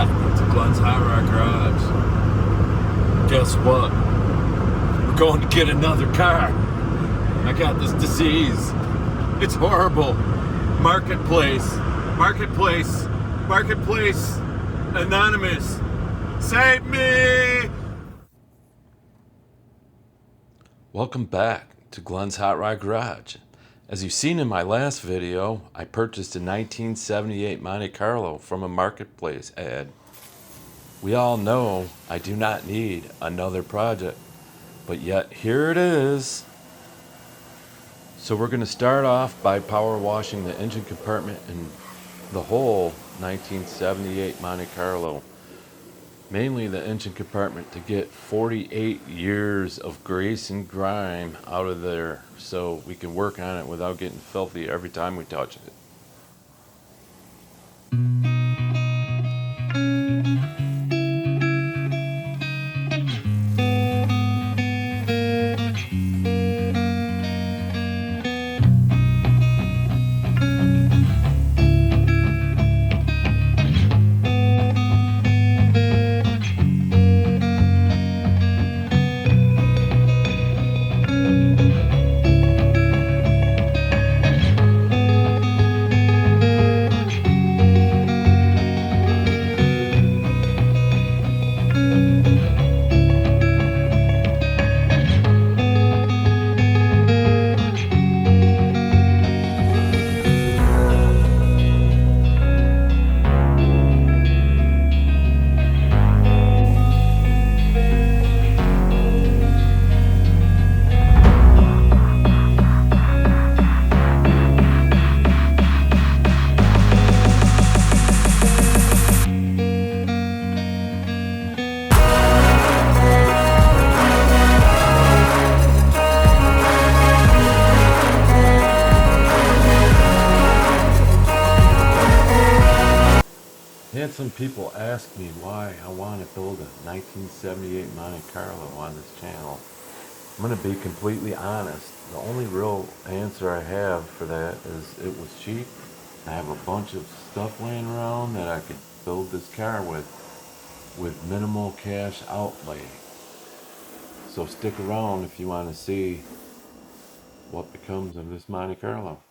back to Glenn's Hot Rod Garage. Guess what? We're going to get another car. I got this disease. It's horrible. Marketplace. Anonymous. Save me! Welcome back to Glenn's Hot Rod Garage. As you've seen in my last video, I purchased a 1978 Monte Carlo from a marketplace ad. We all know I do not need another project, but yet here it is. So we're going to start off by power washing the engine compartment and the whole 1978 Monte Carlo. Mainly the engine compartment to get 48 years of grease and grime out of there so we can work on it without getting filthy every time we touch it. I had some people ask me why I want to build a 1978 Monte Carlo on this channel. I'm going to be completely honest. The only real answer I have for that is it was cheap. I have a bunch of stuff laying around that I could build this car with minimal cash outlay. So stick around if you want to see what becomes of this Monte Carlo.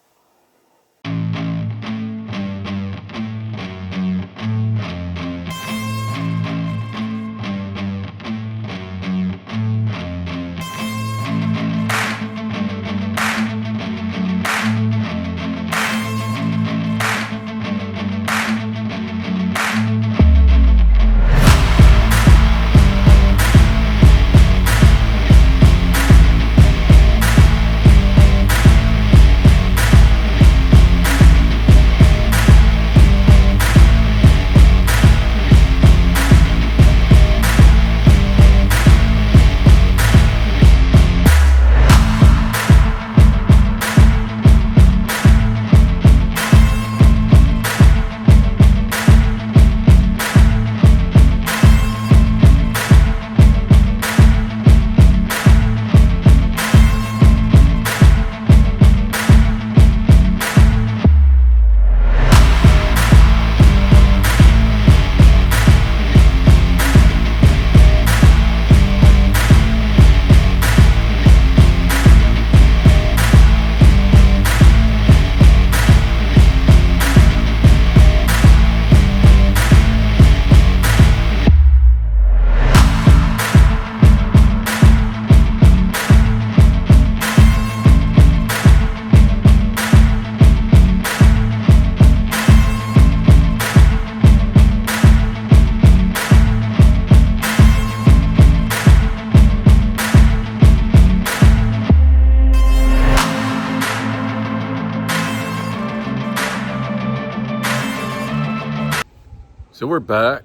So we're back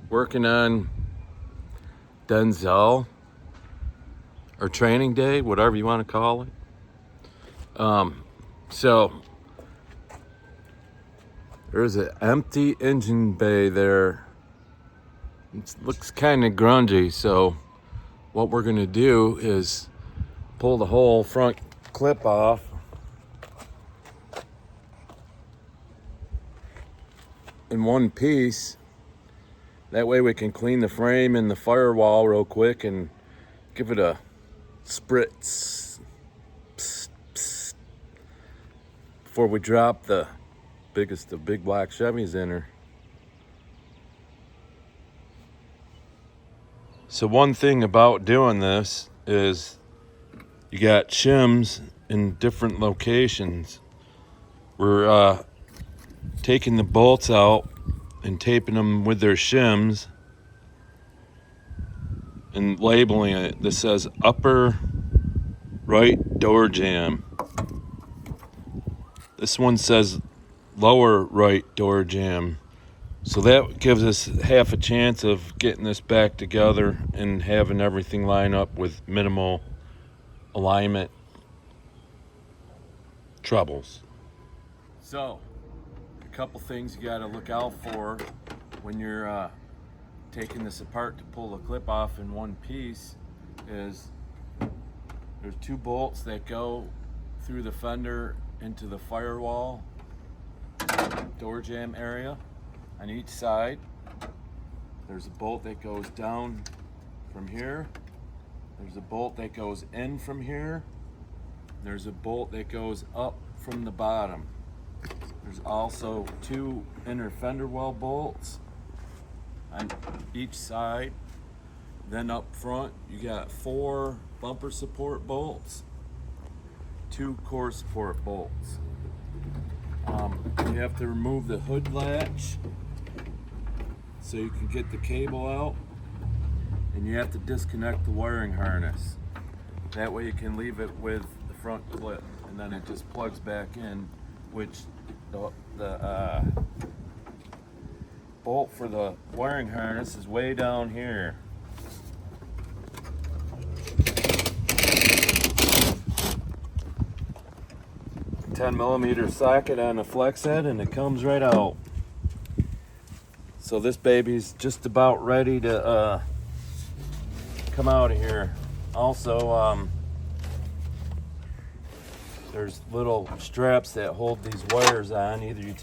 working on Denzel, or training day, whatever you want to call it. So there's an empty engine bay there. It looks kind of grungy, so what we're going to do is pull the whole front clip off in one piece That way we can clean the frame and the firewall real quick and give it a spritz. Psst, psst, before we drop the biggest of big black Chevys in her. So one thing about doing this is you got shims in different locations. We're taking the bolts out and taping them with their shims and labeling it. This says upper right door jamb. This one says lower right door jamb. So that gives us half a chance of getting this back together and having everything line up with minimal alignment troubles. So, a couple things you got to look out for when you're taking this apart to pull the clip off in one piece is there's 2 bolts that go through the fender into the firewall door jamb area on each side. There's a bolt that goes down from here. There's a bolt that goes in from here. There's a bolt that goes up from the bottom. There's also 2 inner fender well bolts on each side. Then up front, you got 4 bumper support bolts, 2 core support bolts. You have to remove the hood latch so you can get the cable out, and you have to disconnect the wiring harness. That way you can leave it with the front clip, and then it just plugs back in, which the bolt for the wiring harness is way down here. A 10mm socket on the flex head, and it comes right out. So this baby's just about ready to come out of here. Also, there's little straps that hold these wires on. Either you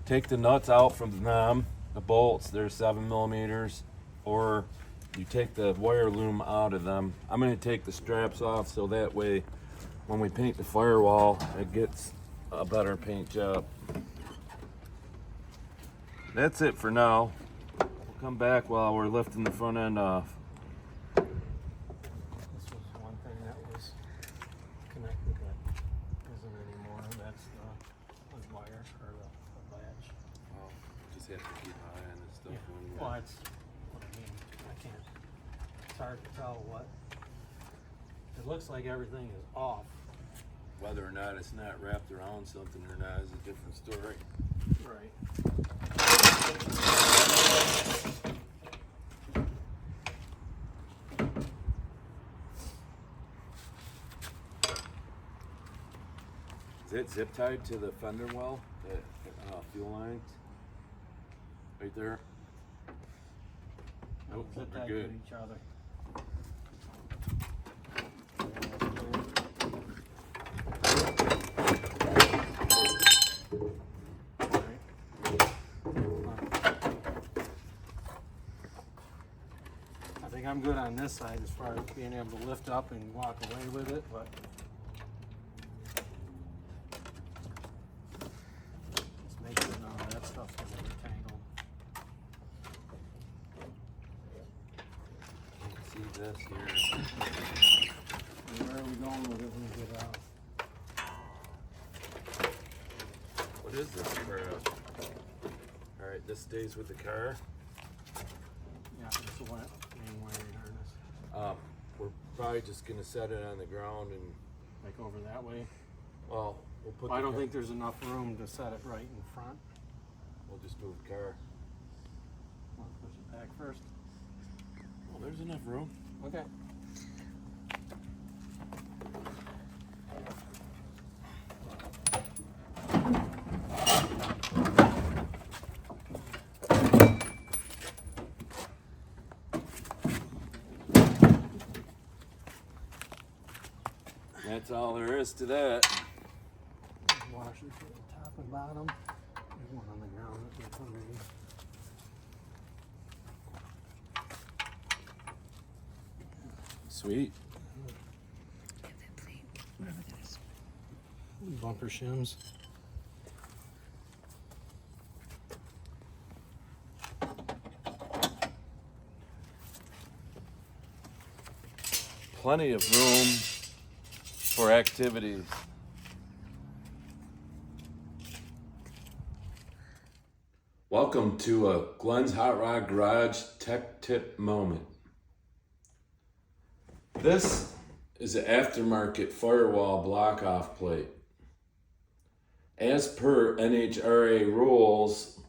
take the nuts out from them, the bolts, they're 7mm, or you take the wire loom out of them. I'm going to take the straps off so that way when we paint the firewall, it gets a better paint job. That's it for now. We'll come back while we're lifting the front end off. This was one thing that was connected that isn't anymore. That's the wire or the latch. Well, just have to keep an eye on this stuff. Yeah. Well, that's what I mean. I can't. It's hard to tell what. It looks like everything is off. Whether or not it's not wrapped around something or not is a different story. Right. Is it zip tied to the fender well, the fuel lines? Right there? Nope, Zip we're tied good. to each other. I think I'm good on this side as far as being able to lift up and walk away with it, but let's make sure none of that stuff's gonna get tangled. See this here. Where are we going with it when we get out? What is this crap? Alright, this stays with the car. Yeah, it's the main wiring harness. We're probably just gonna set it on the ground and, Like over that way. well, we'll put I don't think there's enough room to set it right in front. we'll just move the car. Want to push it back first? Well, there's enough room. Okay. That's all there is to that. Washers at the top and bottom. There's one on the ground that gets underneath. Sweet. Whatever that is. Bumper shims. Plenty of room for activities. Welcome to a Glenn's Hot Rod Garage Tech Tip Moment. This is an aftermarket firewall block-off plate. As per NHRA rules,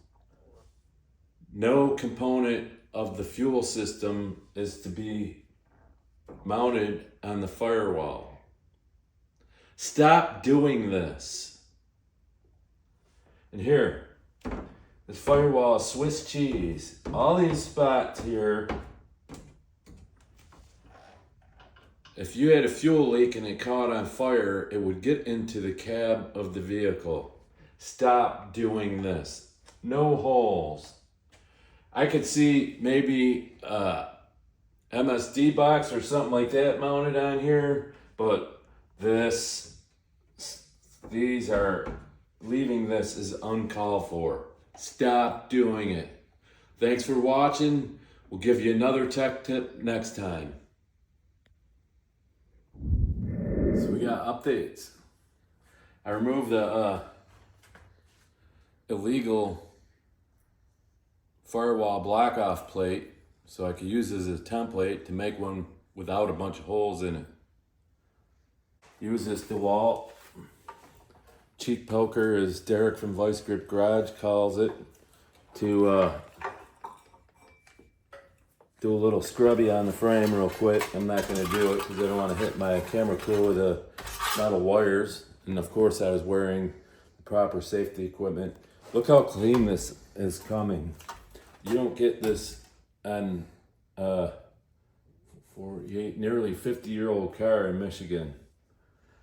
no component of the fuel system is to be mounted on the firewall. Stop doing this. And here, this firewall is Swiss cheese. All these spots here, if you had a fuel leak and it caught on fire, it would get into the cab of the vehicle. Stop doing this. No holes. I could see maybe MSD box or something like that mounted on here, but leaving this is uncalled for. Stop doing it. Thanks for watching. We'll give you another tech tip next time. So we got updates. I removed the illegal firewall block-off plate so I could use this as a template to make one without a bunch of holes in it. Use this DeWalt cheek poker, as Derek from Vice Grip Garage calls it, to do a little scrubby on the frame real quick. I'm not going to do it because I don't want to hit my camera crew with the metal wires. And of course I was wearing the proper safety equipment. Look how clean this is coming. You don't get this on a 48, nearly 50-year-old car in Michigan.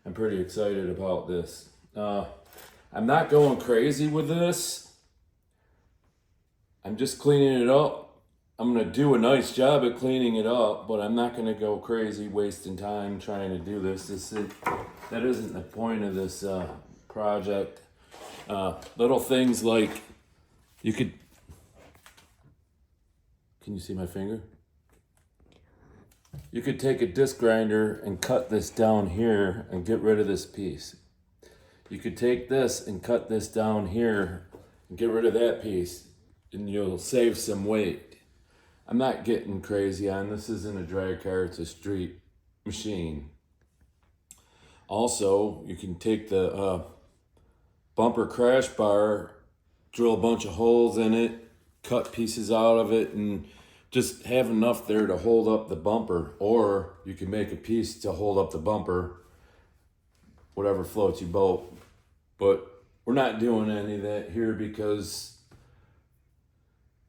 I'm pretty excited about this. I'm not going crazy with this. I'm just cleaning it up. I'm going to do a nice job at cleaning it up, but I'm not going to go crazy wasting time trying to do this. That isn't the point of this project. Little things like can you see my finger? You could take a disc grinder and cut this down here and get rid of this piece. You could take this and cut this down here and get rid of that piece, and you'll save some weight. I'm not getting crazy on this. Isn't a drag car, it's a street machine. Also, you can take the bumper crash bar, drill a bunch of holes in it, cut pieces out of it, and just have enough there to hold up the bumper. Or you can make a piece to hold up the bumper, whatever floats your boat. But we're not doing any of that here because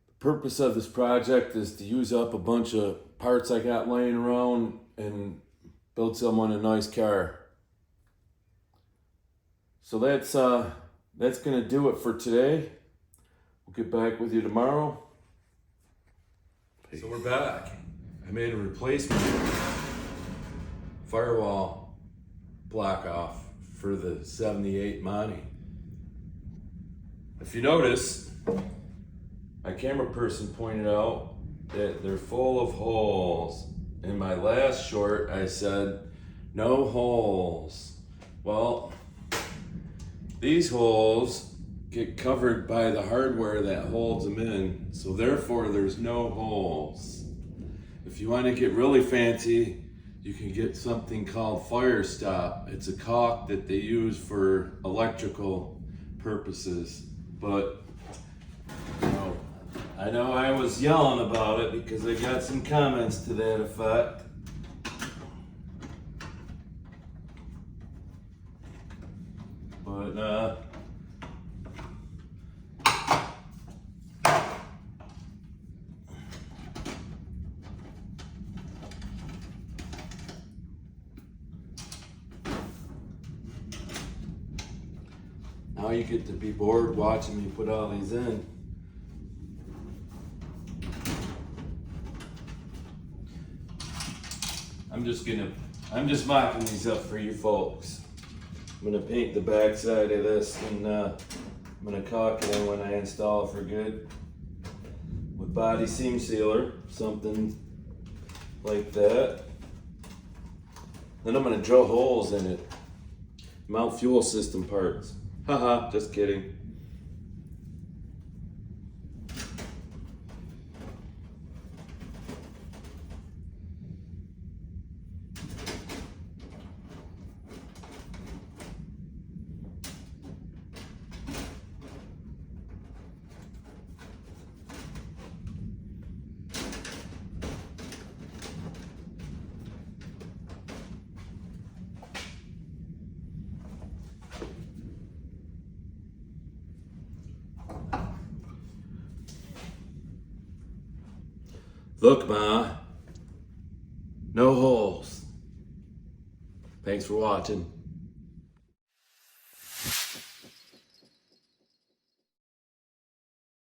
the purpose of this project is to use up a bunch of parts I got laying around and build someone a nice car. So that's gonna do it for today. We'll get back with you tomorrow. So we're back. I made a replacement firewall block off for the 78 Monte. If you notice, my camera person pointed out that they're full of holes. In my last short, I said, no holes. Well, these holes get covered by the hardware that holds them in, so therefore there's no holes. If you want to get really fancy, you can get something called fire stop. It's a caulk that they use for electrical purposes. But I know I was yelling about it because I got some comments to that effect. But now you get to be bored watching me put all these in. I'm just mocking these up for you folks. I'm gonna paint the back side of this, and I'm gonna caulk it in when I install it for good with body seam sealer, something like that. Then I'm gonna drill holes in it, mount fuel system parts. Haha, just kidding. Look, Ma, no holes. Thanks for watching.